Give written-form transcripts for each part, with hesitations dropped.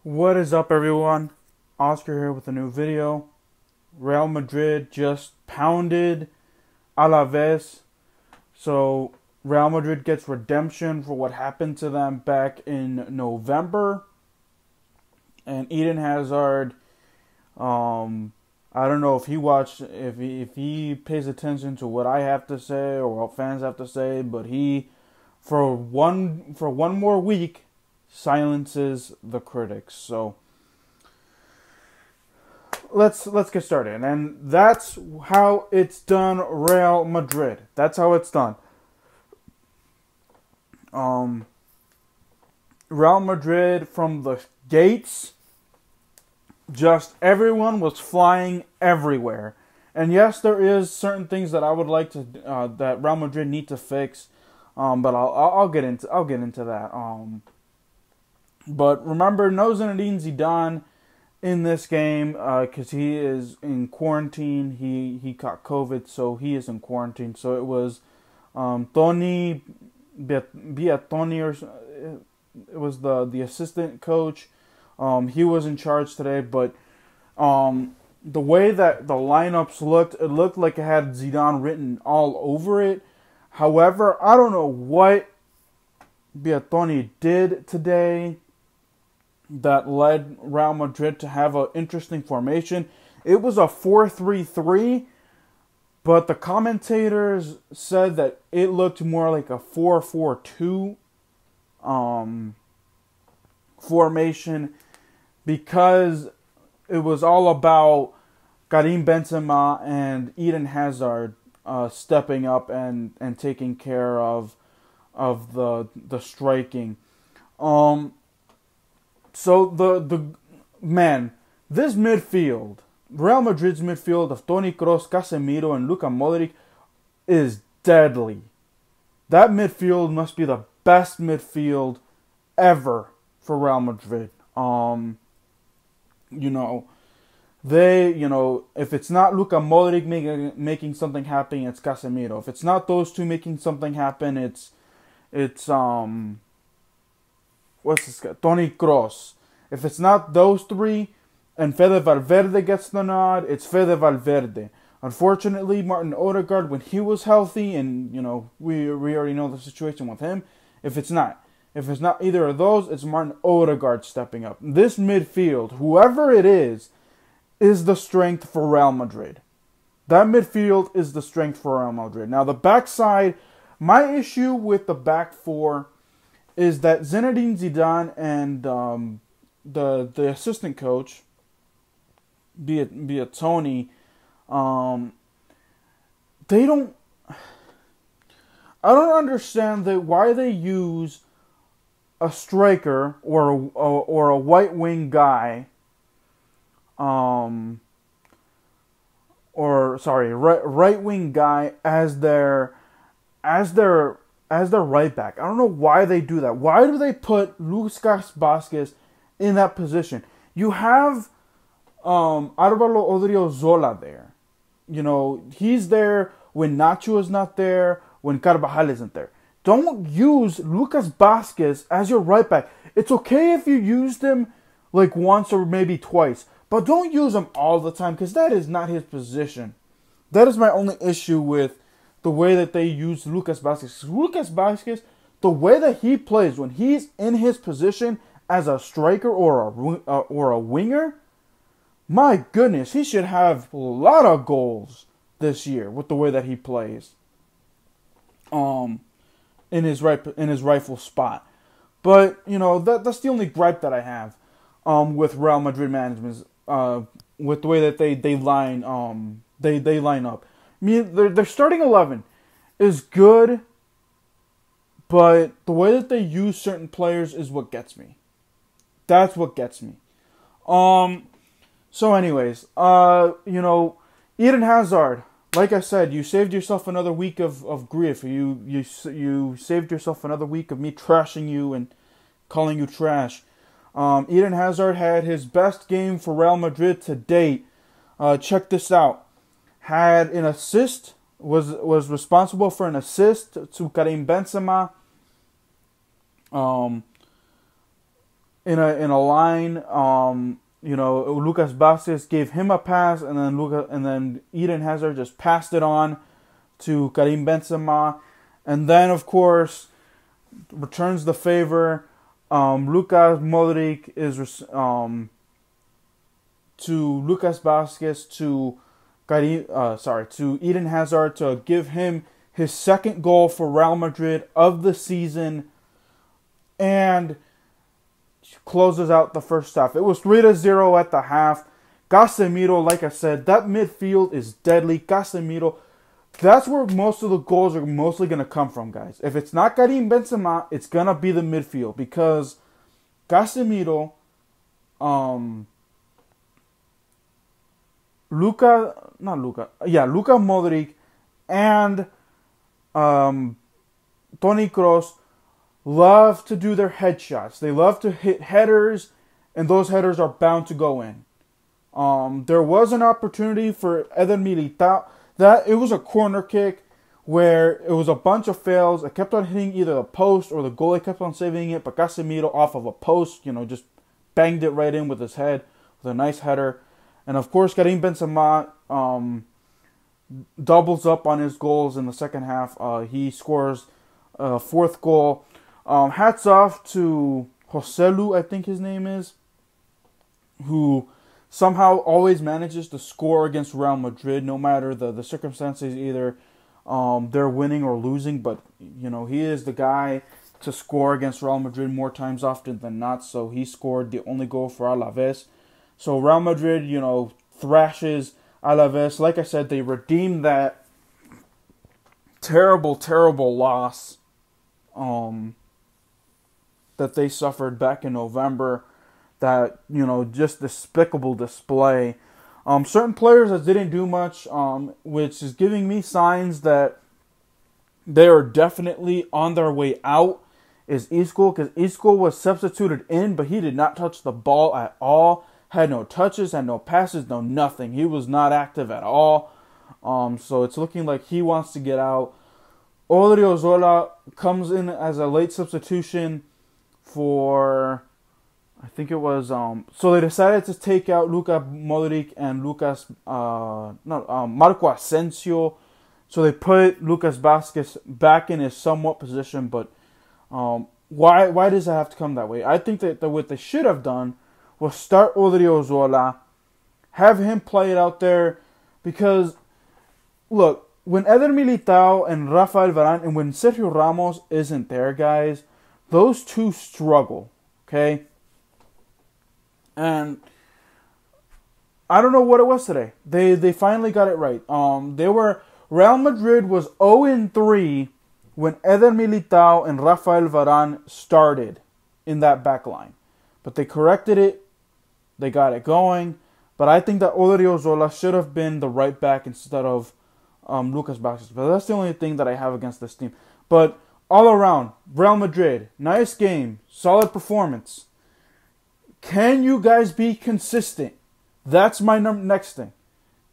What is up, everyone? Oscar here with a new video. Real Madrid just pounded Alavéz. So Real Madrid gets redemption for what happened to them back in November. And Eden Hazard, I don't know if he pays attention to what I have to say or what fans have to say, but he for one more week silences the critics. So let's get started, and that's how it's done. Real Madrid. That's how it's done. Real Madrid from the gates, just everyone was flying everywhere. And yes, there is certain things that I would like to that Real Madrid need to fix, but I'll get into that. But remember, no Zinedine Zidane in this game because he is in quarantine. He caught COVID, so he is in quarantine. So it was Tony Biatoni, or it was the assistant coach. He was in charge today, but the way that the lineups looked, it looked like it had Zidane written all over it. However, I don't know what Biatoni did today that led Real Madrid to have an interesting formation. It was a 4-3-3, but the commentators said that it looked more like a 4-4-2 formation because it was all about Karim Benzema and Eden Hazard stepping up and taking care of the striking. So this midfield, Real Madrid's midfield of Toni Kroos, Casemiro, and Luka Modric is deadly. That midfield must be the best midfield ever for Real Madrid. If it's not Luka Modric making something happen, it's Casemiro. If it's not those two making something happen, it's what's this guy? Toni Kroos. If it's not those three and Fede Valverde gets the nod, it's Fede Valverde. Unfortunately, Martin Odegaard, when he was healthy, and we already know the situation with him. If it's not either of those, it's Martin Odegaard stepping up. This midfield, whoever it is the strength for Real Madrid. That midfield is the strength for Real Madrid. Now the backside, my issue with the back four is that Zinedine Zidane and the assistant coach, be it Tony, I don't understand why they use a striker or a white wing guy, right wing guy as their right back. I don't know why they do that. Why do they put Lucas Vázquez in that position? You have Álvaro Odriozola there. He's there when Nacho is not there, when Carvajal isn't there. Don't use Lucas Vázquez as your right back. It's okay if you used him like once or maybe twice, but don't use him all the time because that is not his position. That is my only issue with the way that they use Lucas Vázquez. Lucas Vázquez, the way that he plays when he's in his position as a striker or a winger, my goodness, he should have a lot of goals this year with the way that he plays. In his rightful spot. But that's the only gripe that I have with Real Madrid management, with the way that they line up. I mean, their starting 11 is good, but the way that they use certain players is what gets me. That's what gets me. So anyways, Eden Hazard, like I said, you saved yourself another week of grief. You saved yourself another week of me trashing you and calling you trash. Eden Hazard had his best game for Real Madrid to date. Check this out. Had an assist, was responsible for an assist to Karim Benzema. in a line. Lucas Vázquez gave him a pass, and then Eden Hazard just passed it on to Karim Benzema, and then of course returns the favor. Lucas Modric is to Lucas Vázquez to Eden Hazard to give him his second goal for Real Madrid of the season, and closes out the first half. It was 3-0 at the half. Casemiro, like I said, that midfield is deadly. Casemiro, that's where most of the goals are mostly going to come from, guys. If it's not Karim Benzema, it's going to be the midfield, because Casemiro, Luka Modric, and Toni Kroos love to do their headshots. They love to hit headers, and those headers are bound to go in. There was an opportunity for Eder Militao. That it was a corner kick where it was a bunch of fails. It kept on hitting either the post or the goalie kept on saving it, but Casemiro off of a post, just banged it right in with his head with a nice header. And of course, Karim Benzema doubles up on his goals in the second half. He scores a fourth goal. Hats off to Joselu, I think his name is, who somehow always manages to score against Real Madrid, no matter the circumstances, either they're winning or losing. But, he is the guy to score against Real Madrid more times often than not. So he scored the only goal for Alavéz. So Real Madrid, thrashes Alavéz. Like I said, they redeemed that terrible, terrible loss that they suffered back in November. That, just despicable display. Certain players that didn't do much, which is giving me signs that they are definitely on their way out, is Isco, because Isco was substituted in, but he did not touch the ball at all. Had no touches, had no passes, no nothing. He was not active at all. So it's looking like he wants to get out. Odriozola comes in as a late substitution for, I think it was, so they decided to take out Luka Modric and Marco Asensio. So they put Lucas Vázquez back in his somewhat position, but why does it have to come that way? I think that what they should have done was start Odriozola, have him play it out there, because, look, when Eder Militao and Rafael Varane, and when Sergio Ramos isn't there, guys, those two struggle, okay? And I don't know what it was today. They finally got it right. Real Madrid was 0-3 when Eder Militao and Rafael Varane started in that back line. But they corrected it. They got it going. But I think that Odriozola should have been the right back instead of Lucas Vázquez. But that's the only thing that I have against this team. But all around, Real Madrid, nice game, solid performance. Can you guys be consistent? That's my next thing.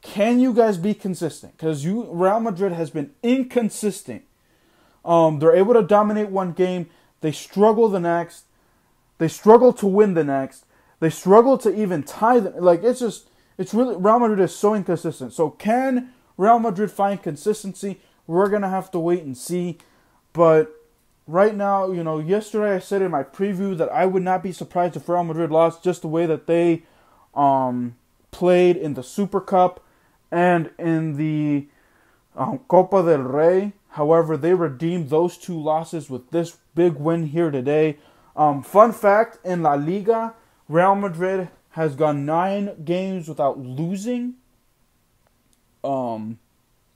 Can you guys be consistent? Because Real Madrid has been inconsistent. They're able to dominate one game. They struggle the next. They struggle to win the next. They struggle to even tie them. It's really, Real Madrid is so inconsistent. So can Real Madrid find consistency? We're going to have to wait and see. But right now, yesterday I said in my preview that I would not be surprised if Real Madrid lost, just the way that they played in the Super Cup and in the Copa del Rey. However, they redeemed those two losses with this big win here today. Fun fact, in La Liga, Real Madrid has gone 9 games without losing. In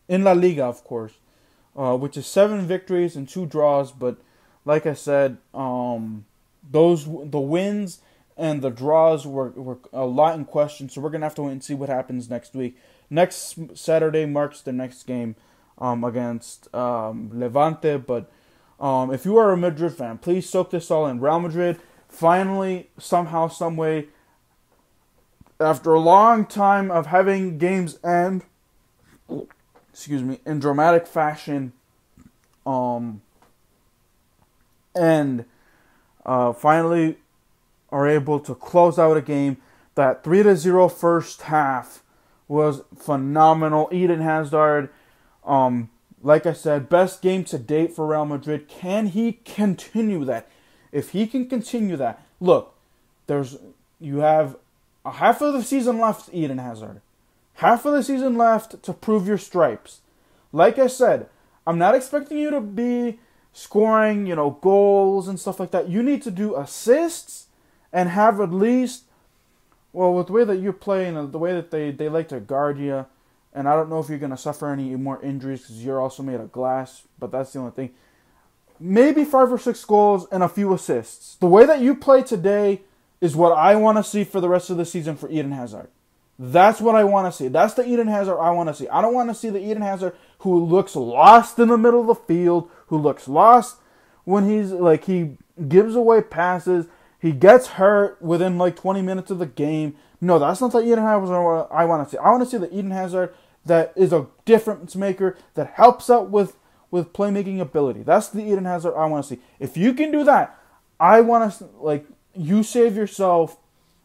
La Liga, of course, which is 7 victories and 2 draws. But like I said, the wins and the draws were a lot in question. So we're gonna have to wait and see what happens next week. Next Saturday marks the next game against Levante. But if you are a Madrid fan, please soak this all in. Real Madrid finally, somehow, some way, after a long time of having games end, in dramatic fashion, finally are able to close out a game. That 3-0 first half was phenomenal. Eden Hazard, like I said, best game to date for Real Madrid. Can he continue that? If he can continue that, look, you have a half of the season left, Eden Hazard. Half of the season left to prove your stripes. Like I said, I'm not expecting you to be scoring, goals and stuff like that. You need to do assists and have at least, well, with the way that you're playing and the way that they like to guard you, and I don't know if you're going to suffer any more injuries because you're also made of glass, but that's the only thing. Maybe 5 or 6 goals and a few assists. The way that you play today is what I want to see for the rest of the season for Eden Hazard. That's what I want to see. That's the Eden Hazard I want to see. I don't want to see the Eden Hazard who looks lost in the middle of the field, who looks lost when he gives away passes, he gets hurt within 20 minutes of the game. No, that's not the Eden Hazard I want to see. I want to see the Eden Hazard that is a difference maker, that helps out with playmaking ability. That's the Eden Hazard I want to see. If you can do that, I want to, you save yourself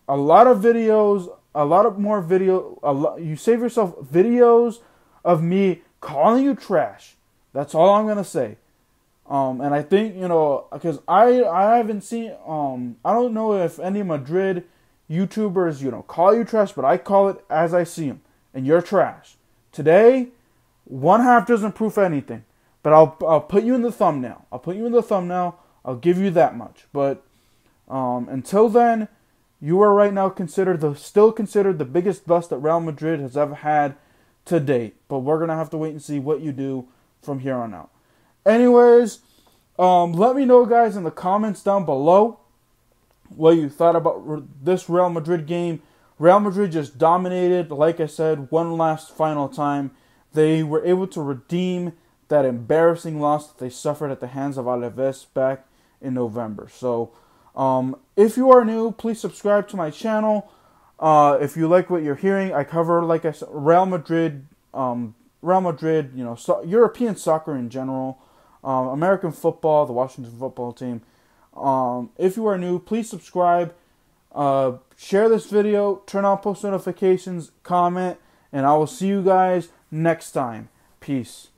a lot of videos, you save yourself videos of me calling you trash. That's all I'm going to say. And I think, because I haven't seen, I don't know if any Madrid YouTubers, call you trash, but I call it as I see them. And you're trash. Today, one half doesn't prove anything. But I'll put you in the thumbnail. I'll give you that much. But until then, you are right now still considered the biggest bust that Real Madrid has ever had to date. But we're going to have to wait and see what you do from here on out. Anyways, let me know, guys, in the comments down below what you thought about this Real Madrid game. Real Madrid just dominated, like I said, one last final time. They were able to redeem that embarrassing loss that they suffered at the hands of Alavéz back in November. So, if you are new, please subscribe to my channel. If you like what you're hearing, I cover, like I said, Real Madrid, European soccer in general, American football, the Washington football team. If you are new, please subscribe, share this video, turn on post notifications, comment, and I will see you guys next time. Peace.